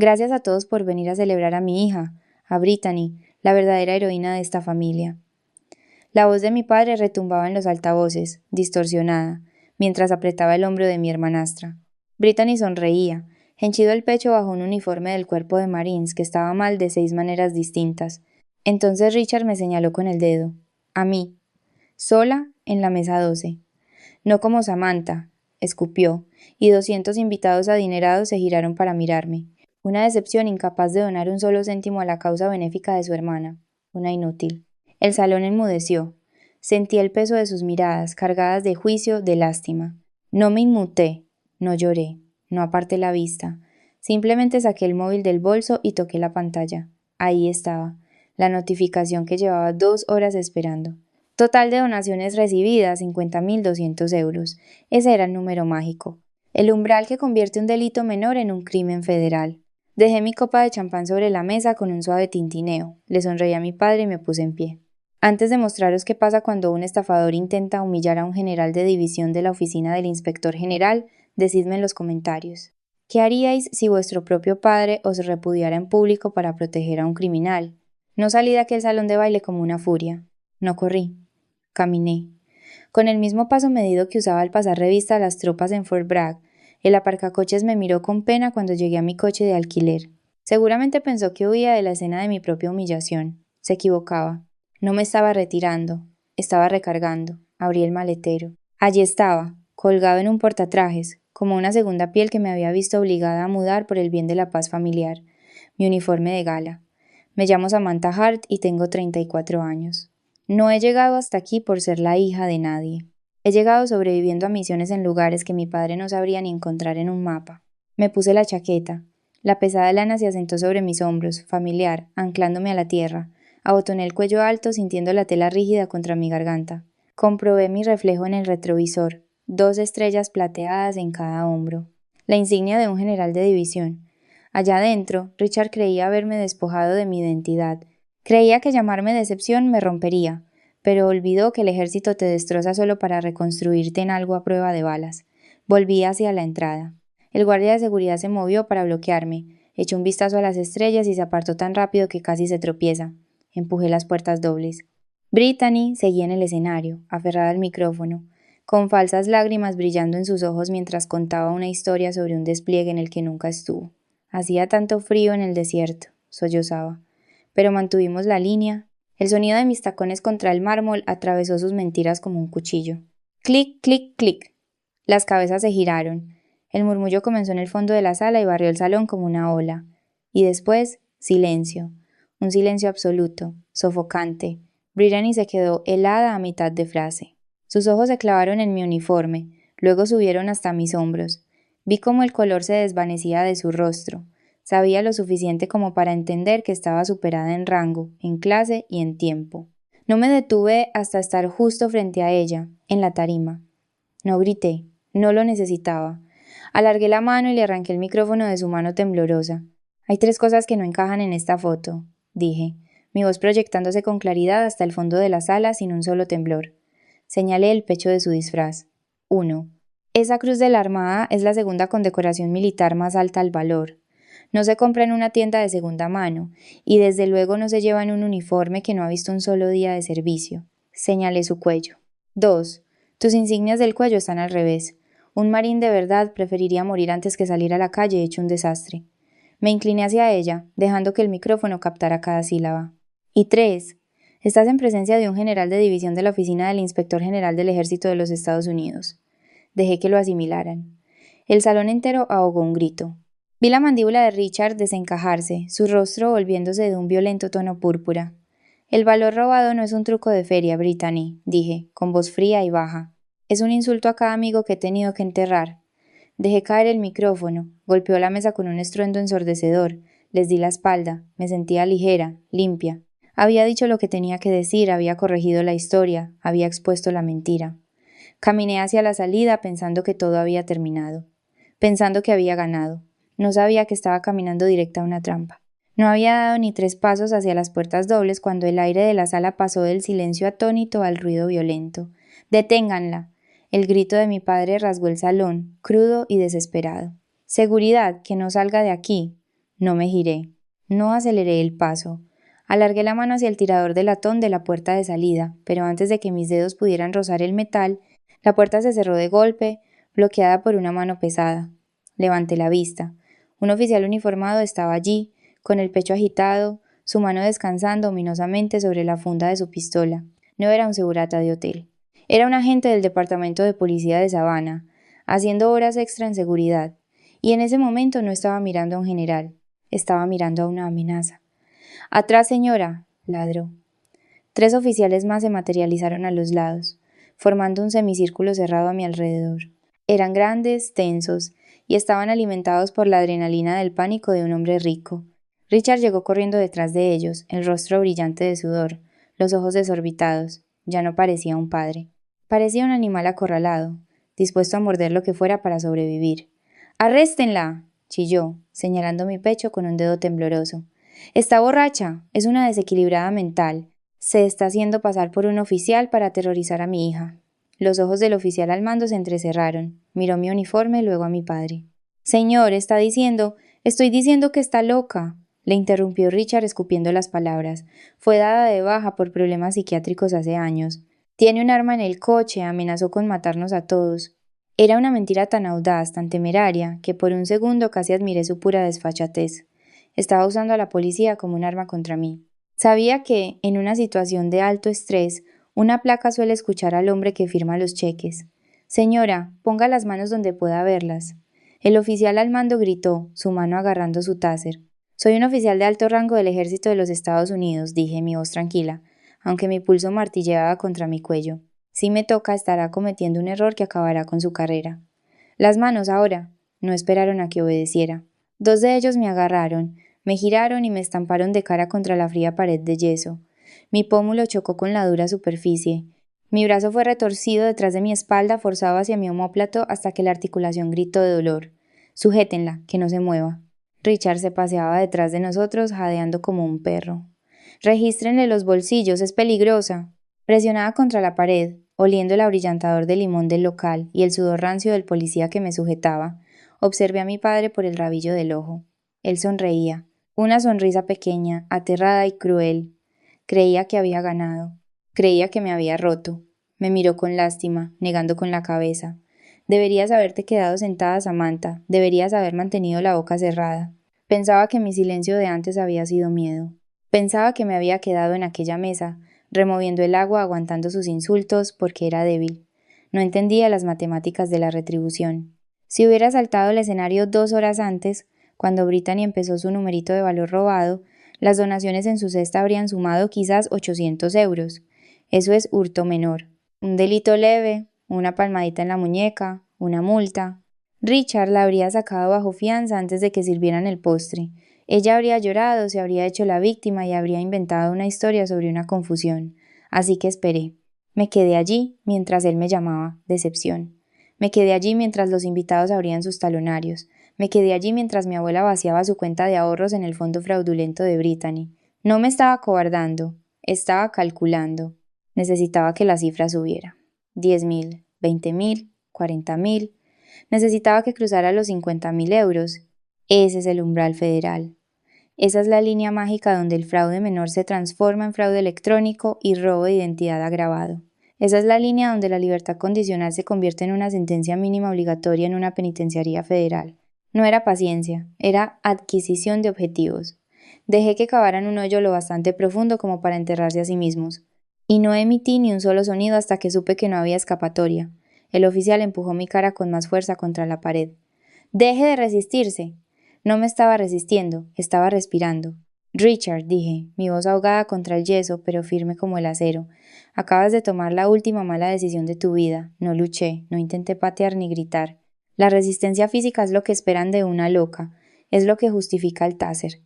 Gracias a todos por venir a celebrar a mi hija, a Brittany, la verdadera heroína de esta familia. La voz de mi padre retumbaba en los altavoces, distorsionada, mientras apretaba el hombro de mi hermanastra. Brittany sonreía, henchido el pecho bajo un uniforme del cuerpo de Marines que estaba mal de 6 maneras distintas. Entonces Richard me señaló con el dedo. A mí. Sola, en la mesa 12. No como Samantha, escupió, y 200 invitados adinerados se giraron para mirarme. Una decepción incapaz de donar un solo céntimo a la causa benéfica de su hermana. Una inútil. El salón enmudeció. Sentí el peso de sus miradas, cargadas de juicio, de lástima. No me inmuté, no lloré, no aparté la vista. Simplemente saqué el móvil del bolso y toqué la pantalla. Ahí estaba, la notificación que llevaba 2 horas esperando. Total de donaciones recibidas, 50.200 euros. Ese era el número mágico. El umbral que convierte un delito menor en un crimen federal. Dejé mi copa de champán sobre la mesa con un suave tintineo. Le sonreí a mi padre y me puse en pie. Antes de mostraros qué pasa cuando un estafador intenta humillar a un general de división de la oficina del inspector general, decidme en los comentarios. ¿Qué haríais si vuestro propio padre os repudiara en público para proteger a un criminal? No salí de aquel salón de baile como una furia. No corrí. Caminé. Con el mismo paso medido que usaba al pasar revista a las tropas en Fort Bragg, el aparcacoches me miró con pena cuando llegué a mi coche de alquiler. Seguramente pensó que huía de la escena de mi propia humillación. Se equivocaba. No me estaba retirando, estaba recargando. Abrí el maletero. Allí estaba, colgado en un portatrajes, como una segunda piel que me había visto obligada a mudar por el bien de la paz familiar. Mi uniforme de gala. Me llamo Samantha Hart y tengo 34 años. No he llegado hasta aquí por ser la hija de nadie. He llegado sobreviviendo a misiones en lugares que mi padre no sabría ni encontrar en un mapa. Me puse la chaqueta. La pesada lana se asentó sobre mis hombros, familiar, anclándome a la tierra. Abotoné el cuello alto sintiendo la tela rígida contra mi garganta. Comprobé mi reflejo en el retrovisor, 2 estrellas plateadas en cada hombro. La insignia de un general de división. Allá adentro, Richard creía haberme despojado de mi identidad. Creía que llamarme decepción me rompería, pero olvidó que el ejército te destroza solo para reconstruirte en algo a prueba de balas. Volví hacia la entrada. El guardia de seguridad se movió para bloquearme. Echó un vistazo a las estrellas y se apartó tan rápido que casi se tropieza. Empujé las puertas dobles. Brittany seguía en el escenario, aferrada al micrófono, con falsas lágrimas brillando en sus ojos mientras contaba una historia sobre un despliegue en el que nunca estuvo. Hacía tanto frío en el desierto, sollozaba. Pero mantuvimos la línea. El sonido de mis tacones contra el mármol atravesó sus mentiras como un cuchillo. Clic, clic, clic. Las cabezas se giraron. El murmullo comenzó en el fondo de la sala y barrió el salón como una ola. Y después, silencio. Un silencio absoluto, sofocante. Brittany se quedó helada a mitad de frase. Sus ojos se clavaron en mi uniforme, luego subieron hasta mis hombros. Vi cómo el color se desvanecía de su rostro. Sabía lo suficiente como para entender que estaba superada en rango, en clase y en tiempo. No me detuve hasta estar justo frente a ella, en la tarima. No grité, no lo necesitaba. Alargué la mano y le arranqué el micrófono de su mano temblorosa. Hay 3 cosas que no encajan en esta foto, dije, mi voz proyectándose con claridad hasta el fondo de la sala sin un solo temblor. Señalé el pecho de su disfraz. 1. Esa cruz de la Armada es la segunda condecoración militar más alta al valor. No se compra en una tienda de segunda mano, y desde luego no se lleva en un uniforme que no ha visto un solo día de servicio. Señalé su cuello. 2. Tus insignias del cuello están al revés. Un marín de verdad preferiría morir antes que salir a la calle hecho un desastre. Me incliné hacia ella, dejando que el micrófono captara cada sílaba. Y 3. Estás en presencia de un general de división de la oficina del Inspector General del Ejército de los Estados Unidos. Dejé que lo asimilaran. El salón entero ahogó un grito. Vi la mandíbula de Richard desencajarse, su rostro volviéndose de un violento tono púrpura. El valor robado no es un truco de feria, Brittany, dije, con voz fría y baja. Es un insulto a cada amigo que he tenido que enterrar. Dejé caer el micrófono, golpeó la mesa con un estruendo ensordecedor, les di la espalda, me sentía ligera, limpia. Había dicho lo que tenía que decir, había corregido la historia, había expuesto la mentira. Caminé hacia la salida pensando que todo había terminado, pensando que había ganado. No sabía que estaba caminando directa a una trampa. No había dado ni 3 pasos hacia las puertas dobles cuando el aire de la sala pasó del silencio atónito al ruido violento. ¡Deténganla! El grito de mi padre rasgó el salón, crudo y desesperado. ¡Seguridad, que no salga de aquí! No me giré. No aceleré el paso. Alargué la mano hacia el tirador de latón de la puerta de salida, pero antes de que mis dedos pudieran rozar el metal, la puerta se cerró de golpe, bloqueada por una mano pesada. Levanté la vista. Un oficial uniformado estaba allí, con el pecho agitado, su mano descansando ominosamente sobre la funda de su pistola. No era un segurata de hotel. Era un agente del Departamento de Policía de Savannah, haciendo horas extra en seguridad, y en ese momento no estaba mirando a un general, estaba mirando a una amenaza. «Atrás, señora», ladró. 3 oficiales más se materializaron a los lados, formando un semicírculo cerrado a mi alrededor. Eran grandes, tensos, y estaban alimentados por la adrenalina del pánico de un hombre rico. Richard llegó corriendo detrás de ellos, el rostro brillante de sudor, los ojos desorbitados. Ya no parecía un padre. Parecía un animal acorralado, dispuesto a morder lo que fuera para sobrevivir. «¡Arréstenla!», chilló, señalando mi pecho con un dedo tembloroso. «Está borracha, es una desequilibrada mental. Se está haciendo pasar por un oficial para aterrorizar a mi hija». Los ojos del oficial al mando se entrecerraron. Miró mi uniforme, luego a mi padre. «Señor, estoy diciendo que está loca», le interrumpió Richard escupiendo las palabras. «Fue dada de baja por problemas psiquiátricos hace años. Tiene un arma en el coche, amenazó con matarnos a todos». Era una mentira tan audaz, tan temeraria, que por un segundo casi admiré su pura desfachatez. Estaba usando a la policía como un arma contra mí. Sabía que, en una situación de alto estrés, una placa suele escuchar al hombre que firma los cheques. «Señora, ponga las manos donde pueda verlas». El oficial al mando gritó, su mano agarrando su taser. «Soy un oficial de alto rango del ejército de los Estados Unidos», dije, mi voz tranquila, aunque mi pulso martilleaba contra mi cuello. Si me toca, estará cometiendo un error que acabará con su carrera. «Las manos ahora». No esperaron a que obedeciera. 2 de ellos me agarraron, me giraron y me estamparon de cara contra la fría pared de yeso. Mi pómulo chocó con la dura superficie. Mi brazo fue retorcido detrás de mi espalda, forzado hacia mi omóplato hasta que la articulación gritó de dolor. «Sujétenla, que no se mueva». Richard se paseaba detrás de nosotros, jadeando como un perro. «Regístrenle los bolsillos, es peligrosa». Presionada contra la pared, oliendo el abrillantador de limón del local y el sudor rancio del policía que me sujetaba, observé a mi padre por el rabillo del ojo. Él sonreía, una sonrisa pequeña, aterrada y cruel. Creía que había ganado. Creía que me había roto. Me miró con lástima, negando con la cabeza. «Deberías haberte quedado sentada, Samantha. Deberías haber mantenido la boca cerrada». Pensaba que mi silencio de antes había sido miedo. Pensaba que me había quedado en aquella mesa, removiendo el agua, aguantando sus insultos, porque era débil. No entendía las matemáticas de la retribución. Si hubiera saltado el escenario 2 horas antes, cuando Brittany empezó su numerito de valor robado, las donaciones en su cesta habrían sumado quizás 800 euros. Eso es hurto menor. Un delito leve, una palmadita en la muñeca, una multa. Richard la habría sacado bajo fianza antes de que sirvieran el postre. Ella habría llorado, se habría hecho la víctima y habría inventado una historia sobre una confusión. Así que esperé. Me quedé allí mientras él me llamaba. Decepción. Me quedé allí mientras los invitados abrían sus talonarios. Me quedé allí mientras mi abuela vaciaba su cuenta de ahorros en el fondo fraudulento de Brittany. No me estaba acobardando. Estaba calculando. Necesitaba que la cifra subiera. 10.000, 20.000, 40.000. Necesitaba que cruzara los 50.000 euros. Ese es el umbral federal. Esa es la línea mágica donde el fraude menor se transforma en fraude electrónico y robo de identidad agravado. Esa es la línea donde la libertad condicional se convierte en una sentencia mínima obligatoria en una penitenciaría federal. No era paciencia, era adquisición de objetivos. Dejé que cavaran un hoyo lo bastante profundo como para enterrarse a sí mismos. Y no emití ni un solo sonido hasta que supe que no había escapatoria. El oficial empujó mi cara con más fuerza contra la pared. «¡Deje de resistirse!». No me estaba resistiendo, estaba respirando. «Richard», dije, mi voz ahogada contra el yeso, pero firme como el acero. «Acabas de tomar la última mala decisión de tu vida». No luché, no intenté patear ni gritar. La resistencia física es lo que esperan de una loca, es lo que justifica el taser.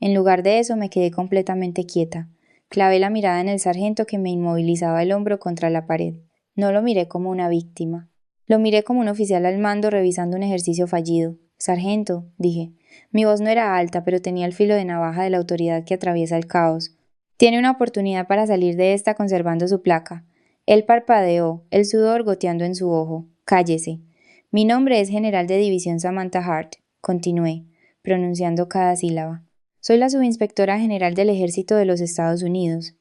En lugar de eso me quedé completamente quieta. Clavé la mirada en el sargento que me inmovilizaba el hombro contra la pared. No lo miré como una víctima. Lo miré como un oficial al mando revisando un ejercicio fallido. «Sargento», dije. Mi voz no era alta, pero tenía el filo de navaja de la autoridad que atraviesa el caos. «Tiene una oportunidad para salir de esta conservando su placa». Él parpadeó, el sudor goteando en su ojo. «Cállese». «Mi nombre es General de División Samantha Hart», continué. pronunciando cada sílaba. Soy la subinspectora general del Ejército de los Estados Unidos.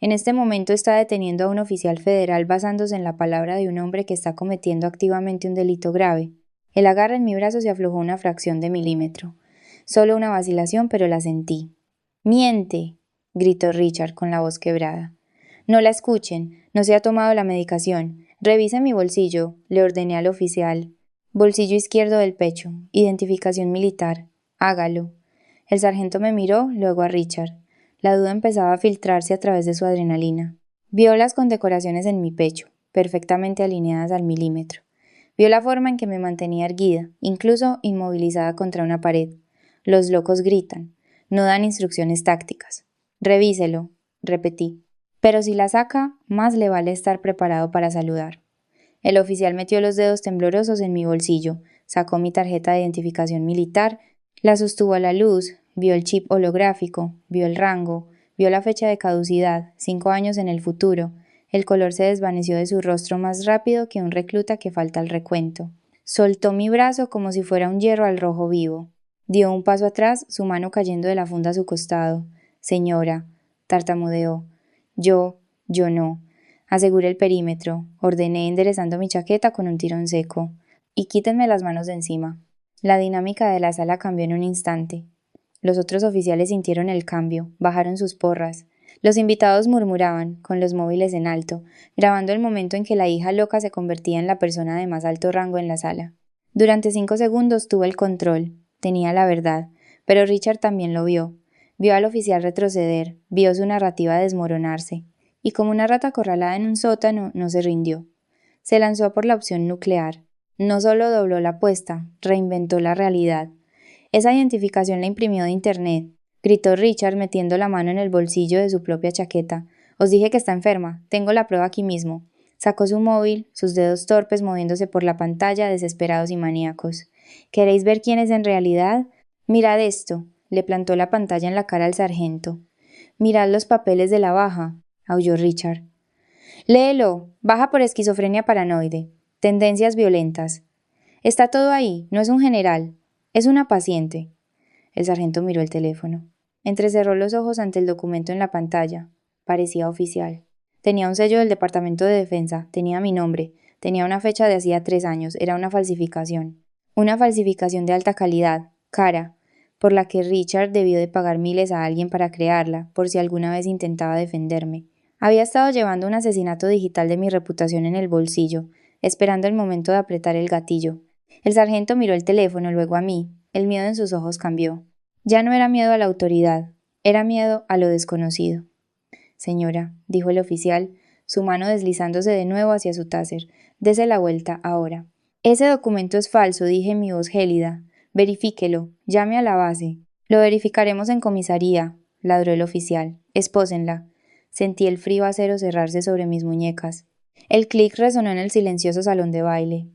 En este momento está deteniendo a un oficial federal basándose en la palabra de un hombre que está cometiendo activamente un delito grave. El agarre en mi brazo se aflojó una fracción de milímetro. Solo una vacilación, pero la sentí. ¡Miente!, gritó Richard con la voz quebrada. No la escuchen, no se ha tomado la medicación. Revise mi bolsillo, le ordené al oficial. Bolsillo izquierdo del pecho, identificación militar. Hágalo. El sargento me miró, luego a Richard. La duda empezaba a filtrarse a través de su adrenalina. Vio las condecoraciones en mi pecho, perfectamente alineadas al milímetro. Vio la forma en que me mantenía erguida, incluso inmovilizada contra una pared. Los locos gritan, no dan instrucciones tácticas. Revíselo, repetí. Pero si la saca, más le vale estar preparado para saludar. El oficial metió los dedos temblorosos en mi bolsillo, sacó mi tarjeta de identificación militar, la sostuvo a la luz, vio el chip holográfico, vio el rango, vio la fecha de caducidad, 5 años en el futuro. El color se desvaneció de su rostro más rápido que un recluta que falta al recuento. Soltó mi brazo como si fuera un hierro al rojo vivo. Dio un paso atrás, su mano cayendo de la funda a su costado. Señora, tartamudeó. Yo no. Aseguré el perímetro, ordené enderezando mi chaqueta con un tirón seco. Y quítenme las manos de encima. La dinámica de la sala cambió en un instante. Los otros oficiales sintieron el cambio, bajaron sus porras. Los invitados murmuraban, con los móviles en alto, grabando el momento en que la hija loca se convertía en la persona de más alto rango en la sala. Durante 5 segundos tuvo el control, tenía la verdad, pero Richard también lo vio. Vio al oficial retroceder, vio su narrativa desmoronarse, y como una rata acorralada en un sótano, no se rindió. Se lanzó por la opción nuclear. No solo dobló la apuesta, reinventó la realidad. Esa identificación la imprimió de internet, gritó Richard metiendo la mano en el bolsillo de su propia chaqueta. Os dije que está enferma, tengo la prueba aquí mismo. Sacó su móvil, sus dedos torpes moviéndose por la pantalla, desesperados y maníacos. ¿Queréis ver quién es en realidad? Mirad esto, le plantó la pantalla en la cara al sargento. Mirad los papeles de la baja, aulló Richard. Léelo, baja por esquizofrenia paranoide, tendencias violentas. Está todo ahí, no es un general, es una paciente. El sargento miró el teléfono. Entrecerró los ojos ante el documento en la pantalla. Parecía oficial. Tenía un sello del Departamento de Defensa, tenía mi nombre, tenía una fecha de hacía 3 años, era una falsificación. Una falsificación de alta calidad, cara, por la que Richard debió de pagar miles a alguien para crearla, por si alguna vez intentaba defenderme. Había estado llevando un asesinato digital de mi reputación en el bolsillo, esperando el momento de apretar el gatillo. El sargento miró el teléfono, luego a mí. El miedo en sus ojos cambió. Ya no era miedo a la autoridad, era miedo a lo desconocido. Señora, dijo el oficial, su mano deslizándose de nuevo hacia su taser. Dese la vuelta, ahora. Ese documento es falso, dije en mi voz gélida. Verifíquelo, llame a la base. Lo verificaremos en comisaría, ladró el oficial. Espósenla. Sentí el frío acero cerrarse sobre mis muñecas. El clic resonó en el silencioso salón de baile.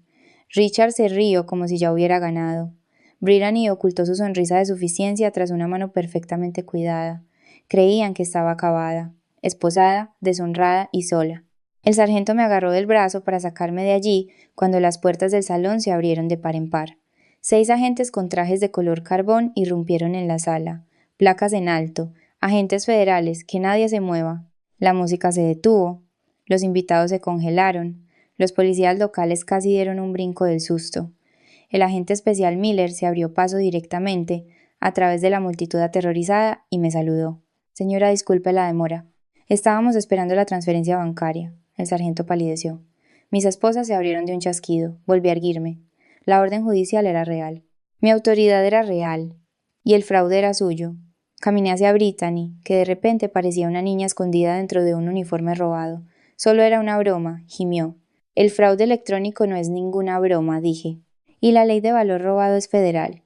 Richard se rió como si ya hubiera ganado. Brittany ocultó su sonrisa de suficiencia tras una mano perfectamente cuidada. Creían que estaba acabada, esposada, deshonrada y sola. El sargento me agarró del brazo para sacarme de allí cuando las puertas del salón se abrieron de par en par. 6 agentes con trajes de color carbón irrumpieron en la sala. Placas en alto. Agentes federales, que nadie se mueva. La música se detuvo. Los invitados se congelaron. Los policías locales casi dieron un brinco del susto. El agente especial Miller se abrió paso directamente, a través de la multitud aterrorizada, y me saludó. Señora, disculpe la demora. Estábamos esperando la transferencia bancaria. El sargento palideció. Mis esposas se abrieron de un chasquido. Volví a erguirme. La orden judicial era real. Mi autoridad era real. Y el fraude era suyo. Caminé hacia Brittany, que de repente parecía una niña escondida dentro de un uniforme robado. Solo era una broma, gimió. El fraude electrónico no es ninguna broma, dije. Y la ley de valor robado es federal.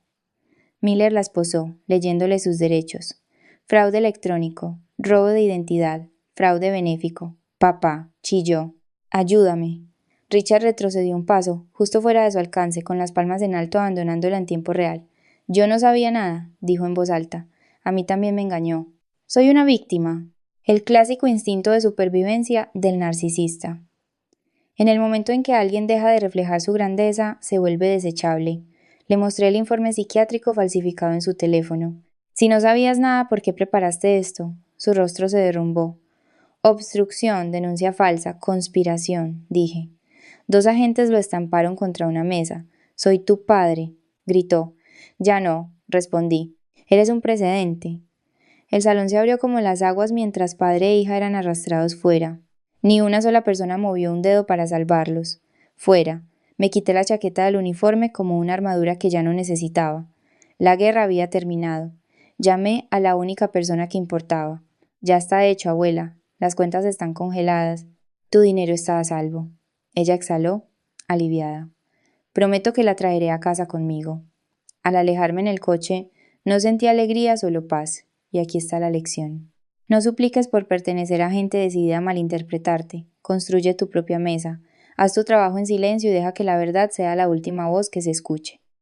Miller la esposó, leyéndole sus derechos. Fraude electrónico, robo de identidad, fraude benéfico. Papá, chilló. Ayúdame. Richard retrocedió un paso, justo fuera de su alcance, con las palmas en alto abandonándola en tiempo real. Yo no sabía nada, dijo en voz alta. A mí también me engañó. Soy una víctima. El clásico instinto de supervivencia del narcisista. En el momento en que alguien deja de reflejar su grandeza, se vuelve desechable. Le mostré el informe psiquiátrico falsificado en su teléfono. Si no sabías nada, ¿por qué preparaste esto? Su rostro se derrumbó. Obstrucción, denuncia falsa, conspiración, dije. 2 agentes lo estamparon contra una mesa. Soy tu padre, gritó. Ya no, respondí. Eres un precedente. El salón se abrió como las aguas mientras padre e hija eran arrastrados fuera. Ni una sola persona movió un dedo para salvarlos. Fuera. Me quité la chaqueta del uniforme como una armadura que ya no necesitaba. La guerra había terminado. Llamé a la única persona que importaba. Ya está hecho, abuela. Las cuentas están congeladas. Tu dinero está a salvo. Ella exhaló, aliviada. Prometo que la traeré a casa conmigo. Al alejarme en el coche, no sentí alegría, solo paz. Y aquí está la lección. No supliques por pertenecer a gente decidida a malinterpretarte. Construye tu propia mesa. Haz tu trabajo en silencio y deja que la verdad sea la última voz que se escuche.